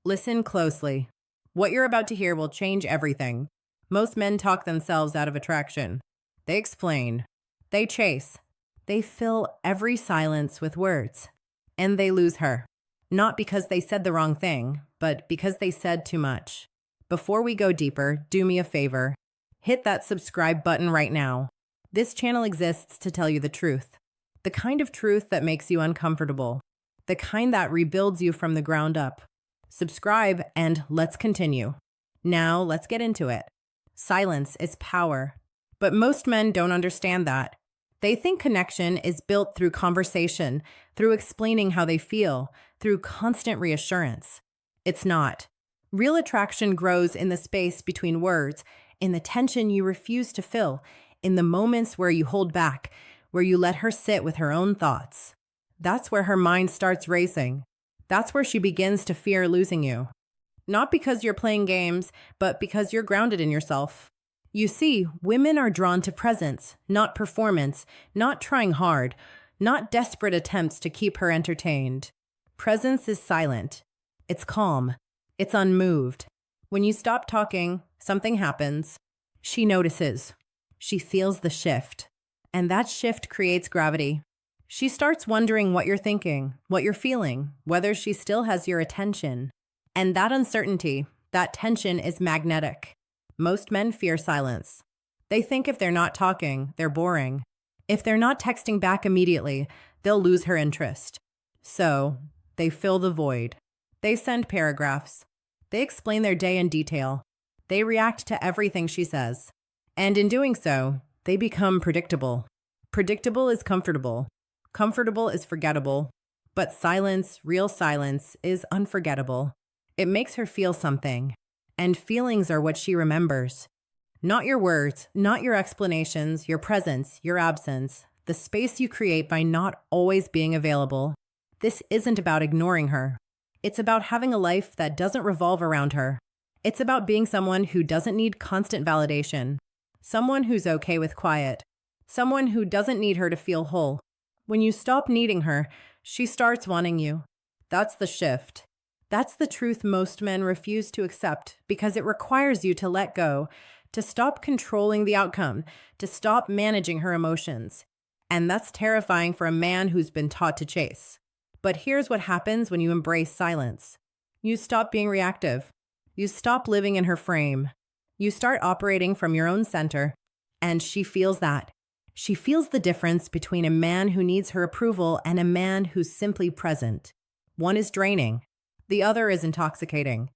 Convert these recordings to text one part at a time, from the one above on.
Listen closely. What you're about to hear will change everything. Most men talk themselves out of attraction. They explain. They chase. They fill every silence with words. And they lose her. Not because they said the wrong thing, but because they said too much. Before we go deeper, do me a favor. Hit that subscribe button right now. This channel exists to tell you the truth. The kind of truth that makes you uncomfortable. The kind that rebuilds you from the ground up. Subscribe and let's continue. Now let's get into it. Silence is power. But most men don't understand that. They think connection is built through conversation, through explaining how they feel, through constant reassurance. It's not. Real attraction grows in the space between words, in the tension you refuse to fill, in the moments where you hold back, where you let her sit with her own thoughts. That's where her mind starts racing. That's where she begins to fear losing you. Not because you're playing games, but because you're grounded in yourself. You see, women are drawn to presence, not performance, not trying hard, not desperate attempts to keep her entertained. Presence is silent. It's calm. It's unmoved. When you stop talking, something happens. She notices. She feels the shift. And that shift creates gravity. She starts wondering what you're thinking, what you're feeling, whether she still has your attention. And that uncertainty, that tension is magnetic. Most men fear silence. They think if they're not talking, they're boring. If they're not texting back immediately, they'll lose her interest. So, they fill the void. They send paragraphs. They explain their day in detail. They react to everything she says. And in doing so, they become predictable. Predictable is comfortable. Comfortable is forgettable. But silence, real silence, is unforgettable. It makes her feel something. And feelings are what she remembers. Not your words, not your explanations, your presence, your absence, the space you create by not always being available. This isn't about ignoring her. It's about having a life that doesn't revolve around her. It's about being someone who doesn't need constant validation. Someone who's okay with quiet. Someone who doesn't need her to feel whole. When you stop needing her, she starts wanting you. That's the shift. That's the truth most men refuse to accept because it requires you to let go, to stop controlling the outcome, to stop managing her emotions. And that's terrifying for a man who's been taught to chase. But here's what happens when you embrace silence. You stop being reactive. You stop living in her frame. You start operating from your own center. And she feels that. She feels the difference between a man who needs her approval and a man who's simply present. One is draining. The other is intoxicating.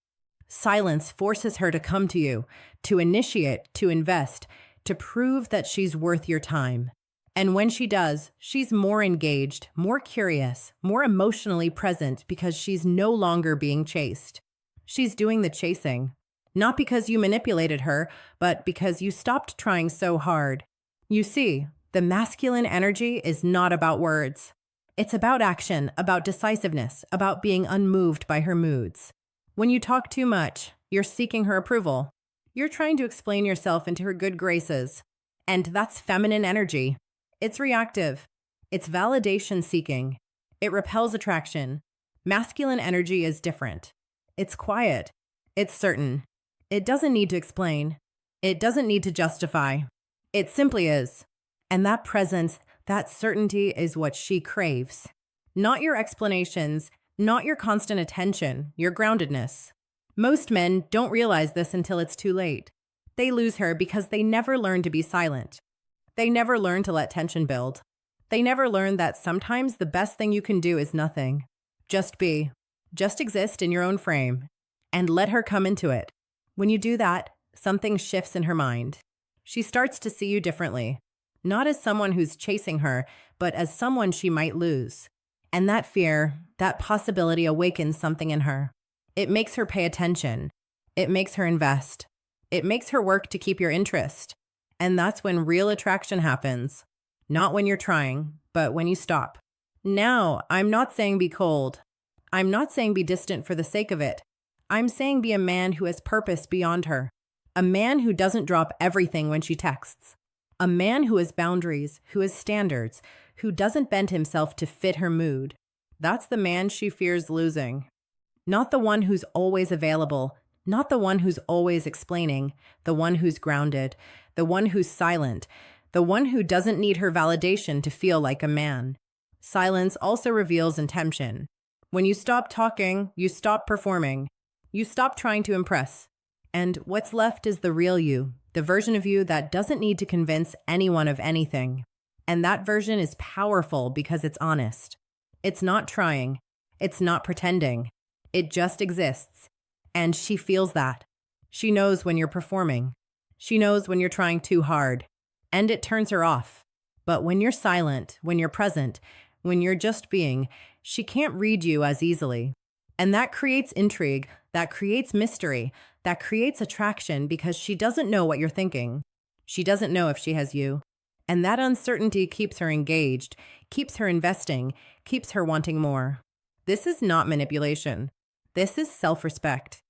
Silence forces her to come to you, to initiate, to invest, to prove that she's worth your time. And when she does, she's more engaged, more curious, more emotionally present because she's no longer being chased. She's doing the chasing. Not because you manipulated her, but because you stopped trying so hard. You see, the masculine energy is not about words. It's about action, about decisiveness, about being unmoved by her moods. When you talk too much, you're seeking her approval. You're trying to explain yourself into her good graces. And that's feminine energy. It's reactive. It's validation seeking. It repels attraction. Masculine energy is different. It's quiet. It's certain. It doesn't need to explain. It doesn't need to justify. It simply is. And that presence, that certainty is what she craves. Not your explanations, not your constant attention, your groundedness. Most men don't realize this until it's too late. They lose her because they never learn to be silent. They never learn to let tension build. They never learn that sometimes the best thing you can do is nothing. Just be. Just exist in your own frame. And let her come into it. When you do that, something shifts in her mind. She starts to see you differently. Not as someone who's chasing her, but as someone she might lose. And that fear, that possibility awakens something in her. It makes her pay attention. It makes her invest. It makes her work to keep your interest. And that's when real attraction happens. Not when you're trying, but when you stop. Now, I'm not saying be cold. I'm not saying be distant for the sake of it. I'm saying be a man who has purpose beyond her. A man who doesn't drop everything when she texts. A man who has boundaries, who has standards, who doesn't bend himself to fit her mood. That's the man she fears losing. Not the one who's always available, not the one who's always explaining, the one who's grounded, the one who's silent, the one who doesn't need her validation to feel like a man. Silence also reveals intention. When you stop talking, you stop performing. You stop trying to impress. And what's left is the real you, the version of you that doesn't need to convince anyone of anything. And that version is powerful because it's honest. It's not trying. It's not pretending. It just exists. And she feels that. She knows when you're performing. She knows when you're trying too hard. And it turns her off. But when you're silent, when you're present, when you're just being, she can't read you as easily. And that creates intrigue, that creates mystery, that creates attraction because she doesn't know what you're thinking. She doesn't know if she has you. And that uncertainty keeps her engaged, keeps her investing, keeps her wanting more. This is not manipulation. This is self-respect.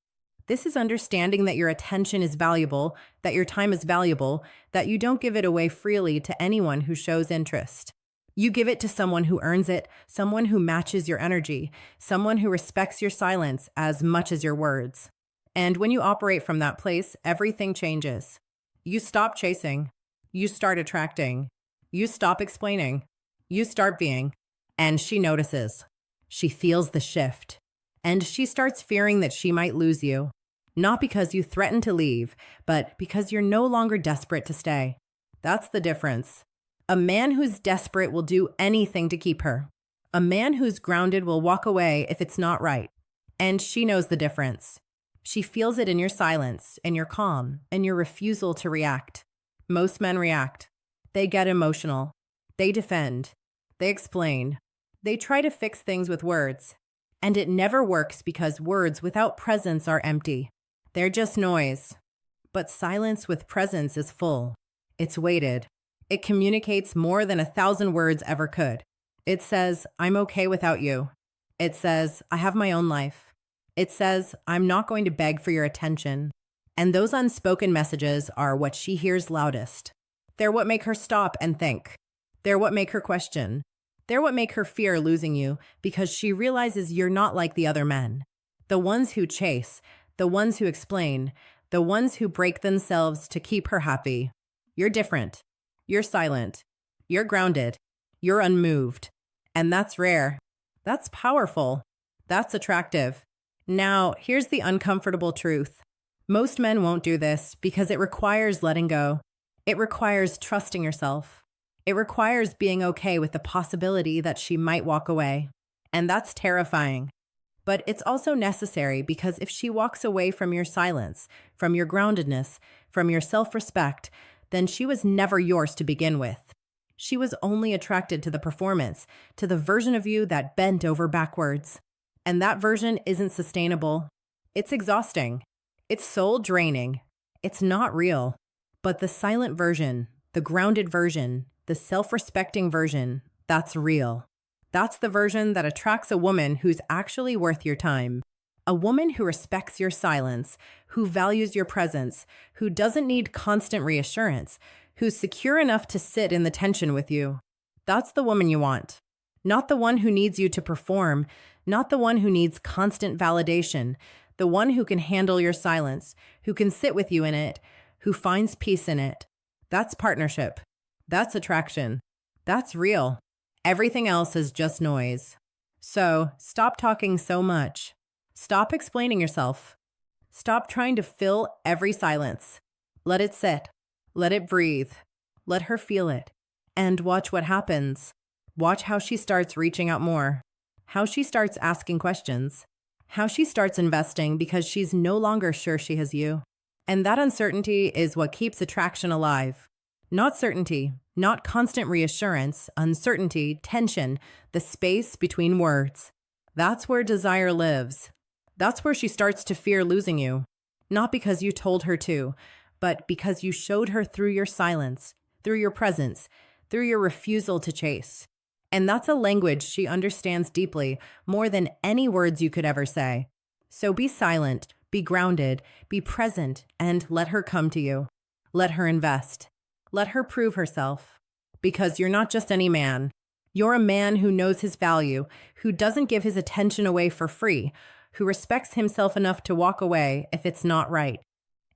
This is understanding that your attention is valuable, that your time is valuable, that you don't give it away freely to anyone who shows interest. You give it to someone who earns it, someone who matches your energy, someone who respects your silence as much as your words. And when you operate from that place, everything changes. You stop chasing. You start attracting. You stop explaining. You start being. And she notices. She feels the shift. And she starts fearing that she might lose you. Not because you threaten to leave, but because you're no longer desperate to stay. That's the difference. A man who's desperate will do anything to keep her. A man who's grounded will walk away if it's not right. And she knows the difference. She feels it in your silence, in your calm, in your refusal to react. Most men react. They get emotional. They defend. They explain. They try to fix things with words. And it never works because words without presence are empty. They're just noise. But silence with presence is full. It's weighted. It communicates more than 1,000 words ever could. It says, I'm okay without you. It says, I have my own life. It says, I'm not going to beg for your attention. And those unspoken messages are what she hears loudest. They're what make her stop and think. They're what make her question. They're what make her fear losing you because she realizes you're not like the other men. The ones who chase, the ones who explain, the ones who break themselves to keep her happy. You're different. You're silent. You're grounded. You're unmoved. And that's rare. That's powerful. That's attractive. Now, here's the uncomfortable truth. Most men won't do this because it requires letting go. It requires trusting yourself. It requires being okay with the possibility that she might walk away. And that's terrifying. But it's also necessary because if she walks away from your silence, from your groundedness, from your self-respect, then she was never yours to begin with. She was only attracted to the performance, to the version of you that bent over backwards. And that version isn't sustainable. It's exhausting. It's soul-draining. It's not real. But the silent version, the grounded version, the self-respecting version, that's real. That's the version that attracts a woman who's actually worth your time. A woman who respects your silence, who values your presence, who doesn't need constant reassurance, who's secure enough to sit in the tension with you. That's the woman you want. Not the one who needs you to perform, not the one who needs constant validation, the one who can handle your silence, who can sit with you in it, who finds peace in it. That's partnership. That's attraction. That's real. Everything else is just noise. So stop talking so much. Stop explaining yourself. Stop trying to fill every silence. Let it sit. Let it breathe. Let her feel it. And watch what happens. Watch how she starts reaching out more. How she starts asking questions. How she starts investing because she's no longer sure she has you. And that uncertainty is what keeps attraction alive. Not certainty, not constant reassurance, uncertainty, tension, the space between words. That's where desire lives. That's where she starts to fear losing you. Not because you told her to, but because you showed her through your silence, through your presence, through your refusal to chase. And that's a language she understands deeply, more than any words you could ever say. So be silent, be grounded, be present, and let her come to you. Let her invest. Let her prove herself. Because you're not just any man. You're a man who knows his value, who doesn't give his attention away for free, who respects himself enough to walk away if it's not right.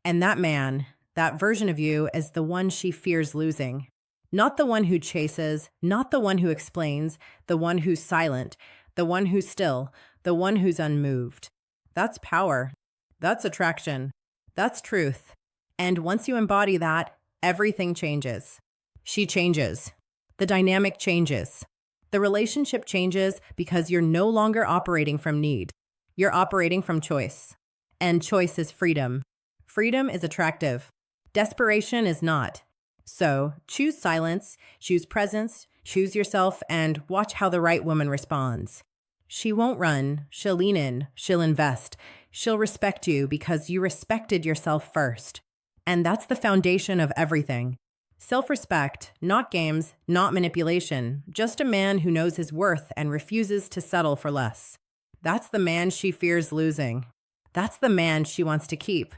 And that man, that version of you, is the one she fears losing. Not the one who chases, not the one who explains, the one who's silent, the one who's still, the one who's unmoved. That's power. That's attraction. That's truth. And once you embody that, everything changes. She changes. The dynamic changes. The relationship changes because you're no longer operating from need. You're operating from choice. And choice is freedom. Freedom is attractive. Desperation is not. So choose silence, choose presence, choose yourself, and watch how the right woman responds. She won't run. She'll lean in. She'll invest. She'll respect you because you respected yourself first. And that's the foundation of everything. Self-respect, not games, not manipulation, just a man who knows his worth and refuses to settle for less. That's the man she fears losing. That's the man she wants to keep.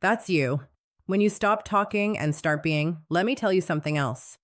That's you. When you stop talking and start being, let me tell you something else.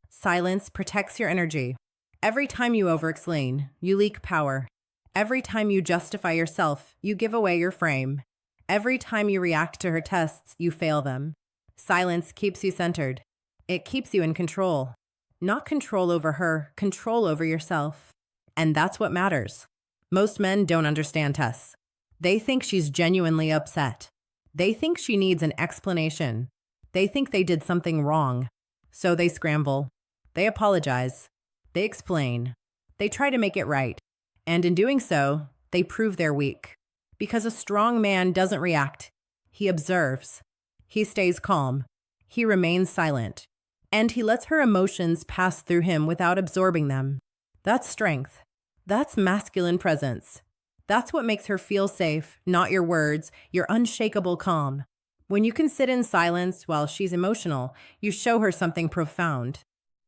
Silence protects your energy. Every time you over-explain, you leak power. Every time you justify yourself, you give away your frame. Every time you react to her tests, you fail them. Silence keeps you centered. It keeps you in control. Not control over her, control over yourself. And that's what matters. Most men don't understand Tess. They think she's genuinely upset. They think she needs an explanation. They think they did something wrong. So they scramble. They apologize. They explain. They try to make it right. And in doing so, they prove they're weak. Because a strong man doesn't react. He observes. He stays calm. He remains silent. And he lets her emotions pass through him without absorbing them. That's strength. That's masculine presence. That's what makes her feel safe, not your words, your unshakable calm. When you can sit in silence while she's emotional, you show her something profound.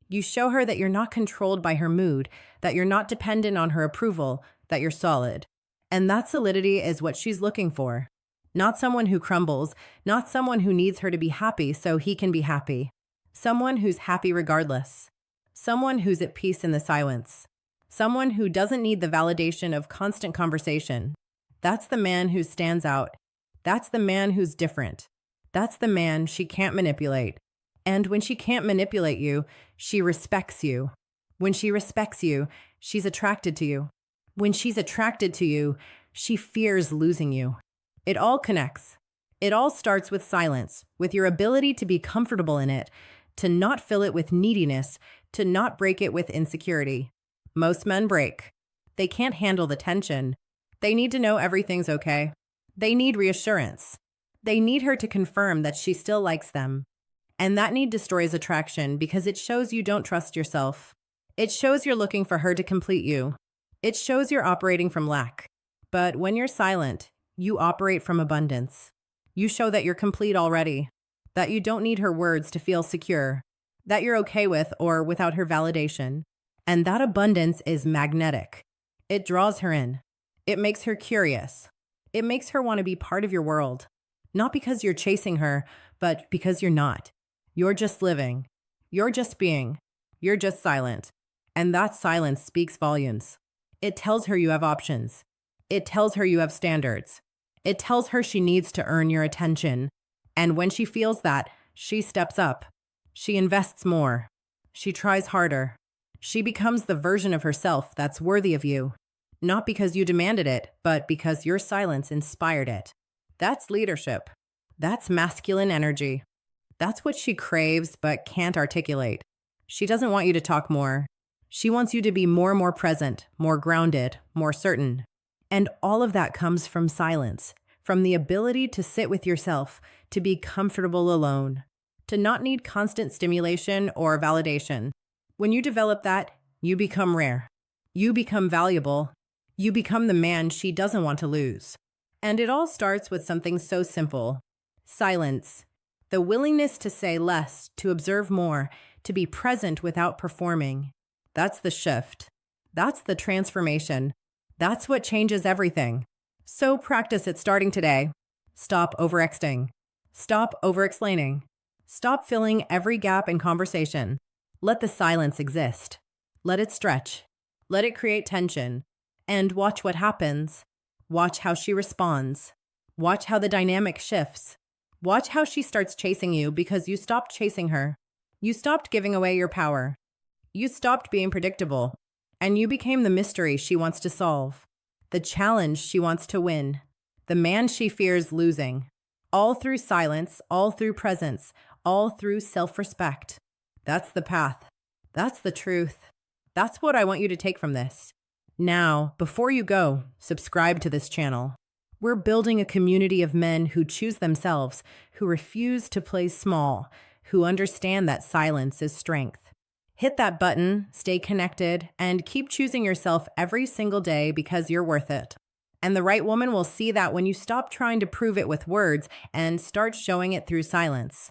You show her that you're not controlled by her mood, that you're not dependent on her approval, that you're solid. And that solidity is what she's looking for. Not someone who crumbles, not someone who needs her to be happy so he can be happy. Someone who's happy regardless. Someone who's at peace in the silence. Someone who doesn't need the validation of constant conversation. That's the man who stands out. That's the man who's different. That's the man she can't manipulate. And when she can't manipulate you, she respects you. When she respects you, she's attracted to you. When she's attracted to you, she fears losing you. It all connects. It all starts with silence, with your ability to be comfortable in it, to not fill it with neediness, to not break it with insecurity. Most men break. They can't handle the tension. They need to know everything's okay. They need reassurance. They need her to confirm that she still likes them. And that need destroys attraction because it shows you don't trust yourself. It shows you're looking for her to complete you. It shows you're operating from lack. But when you're silent, you operate from abundance. You show that you're complete already, that you don't need her words to feel secure, that you're okay with or without her validation. And that abundance is magnetic. It draws her in. It makes her curious. It makes her want to be part of your world. Not because you're chasing her, but because you're not. You're just living. You're just being. You're just silent. And that silence speaks volumes. It tells her you have options. It tells her you have standards. It tells her she needs to earn your attention. And when she feels that, she steps up. She invests more. She tries harder. She becomes the version of herself that's worthy of you. Not because you demanded it, but because your silence inspired it. That's leadership. That's masculine energy. That's what she craves but can't articulate. She doesn't want you to talk more. She wants you to be more present, more grounded, more certain. And all of that comes from silence, from the ability to sit with yourself, to be comfortable alone, to not need constant stimulation or validation. When you develop that, you become rare. You become valuable. You become the man she doesn't want to lose. And it all starts with something so simple. Silence. The willingness to say less, to observe more, to be present without performing. That's the shift. That's the transformation. That's what changes everything. So practice it starting today. Stop overexting. Stop over-explaining. Stop filling every gap in conversation. Let the silence exist. Let it stretch. Let it create tension. And watch what happens. Watch how she responds. Watch how the dynamic shifts. Watch how she starts chasing you because you stopped chasing her. You stopped giving away your power. You stopped being predictable. And you became the mystery she wants to solve, the challenge she wants to win, the man she fears losing. All through silence, all through presence, all through self-respect. That's the path. That's the truth. That's what I want you to take from this. Now, before you go, subscribe to this channel. We're building a community of men who choose themselves, who refuse to play small, who understand that silence is strength. Hit that button, stay connected, and keep choosing yourself every single day because you're worth it. And the right woman will see that when you stop trying to prove it with words and start showing it through silence.